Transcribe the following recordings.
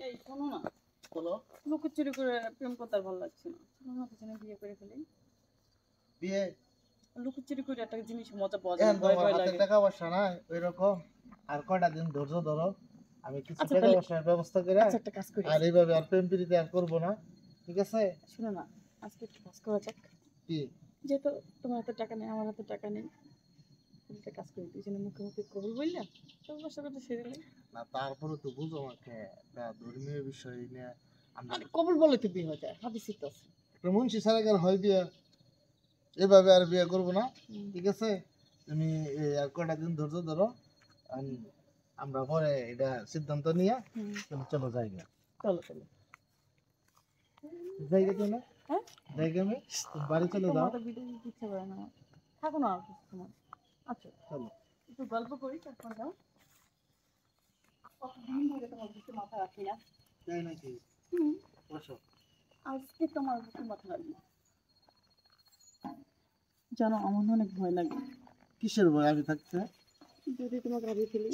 এই শোনো না, বলো। লুকোচুরি করে প্রেম করতে আর ভালো লাগছে না। শোনো না, দুজনে বিয়ে করে ফেলি। বিয়ে লুকোচুরি করে একটা জিনিস মজা পাওয়া যায় এখন না, ভয় তোমার ভয় হাতে লাগে। টাকা পয়সা নাই ওই রকম। আর কয়টা দিন ধৈর্য ধরো, আমি কিছু আচ্ছা টাকা তাহলে, পয়সার ব্যবস্থা করে আচ্ছা একটা কাজ করি। আর এইভাবে আর প্রেম প্রীতি আর করবো না, ঠিক আছে? শোনো না, আজকে একটু কাজ করা যাক। কি? যেহেতু তোমার হাতে টাকা নেই, আমার হাতে টাকা নেই, একটা কাজ করি, দুজনে মুখে মুখে কবুল বললাম, তোর বাসা কথা সেরে নেই। না তারপরে তো বুঝো আমাকে, একটা ধর্মীয় বিষয় নিয়ে আমরা আরে কবুল বলে তো বিয়ে হয়ে যায়, হাদিসই তো আছে। একটা মুন্সি ছাড়া গেলে হয় বিয়ে, এভাবে আর বিয়ে করবো না, ঠিক আছে? তুমি আর কয়টা দিন ধৈর্য ধরো, আমরা পরে এটা সিদ্ধান্ত নিয়ে তুমি চলো জায়গা। চলো চলো। জায়গা কেন? হ্যাঁ, জায়গা আমি বাড়ি চলে যাও। তোমার তো বিয়ে দিতে ইচ্ছা করে না আমার। থাকো না আর কিছু তোমার। আচ্ছা চলো। একটু গল্প করি, তারপর যাও। কতদিন ধরে তোমার বুকে মাথা রাখি না। তাই নাকি? হুম, বসো। আজকে তোমার বুকে মাথা রাখি। জানো আমার না অনেক ভয় লাগে, কিসের ভয় আমি থাকতে? যদি তোমাকে হারিয়ে ফেলি।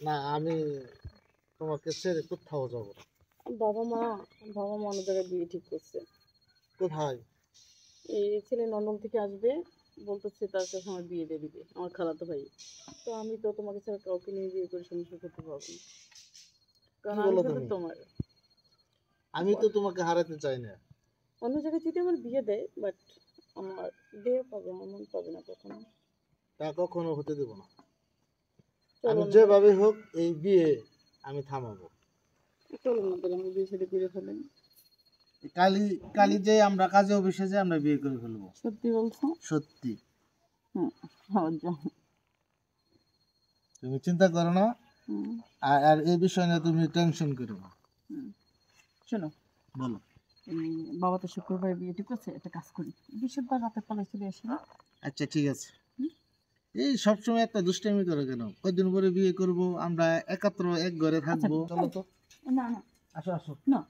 না আমি তোমাকে ছেড়ে কোথাও যাব না। বাবা মা, বাবা মা অন্য জায়গায় বিয়ে ঠিক করছে। কোথায়? এই ছেলে লন্ডন থেকে আসবে, বলতেছে তার সাথে আমার বিয়ে দিয়ে দিবে, আমার খালাতো ভাই। তো আমি তো তোমাকে ছাড়া কাউকে নিয়ে বিয়ে করে সংসার করতে পারবো না, কারণ কি আমি বলো তো তুমি? তোমার। আমি তো তোমাকে হারাতে চাই না। অন্য জায়গায় যদি আমার বিয়ে দেয়, বাট আমার দেহ পাবে, আমার মন পাবে না কখনো। তা কখনো হতে দেব না। চলো আমি না, যেভাবে হোক এই বিয়ে আমি থামাবো। চলো না তাহলে আমি বিয়ে সাথে করে ফেলেন। কালি কালি যে আমরা কাজে অফিসে যে আমরা বিয়ে করে ফেলবো। সত্যি বলছো? সত্যি। হুম, আমার জান। তুমি চিন্তা করো না, হুম, আর এই বিষয় নিয়ে তুমি টেনশন করো না। হুম। শোনো, বলো। বাবা তো শুক্রবার বিয়ে ঠিক আছে, একটা কাজ করি, বৃহস্পতিবার রাতে পালে চলে আসি না? আচ্ছা ঠিক আছে। হুম? এই সবসময় একটা দুষ্টামি করো কেন? কয়দিন পরে বিয়ে করব, আমরা একাত্র এক ঘরে আচ্ছা থাকবো। চলো তো। না না, আসো আসো। না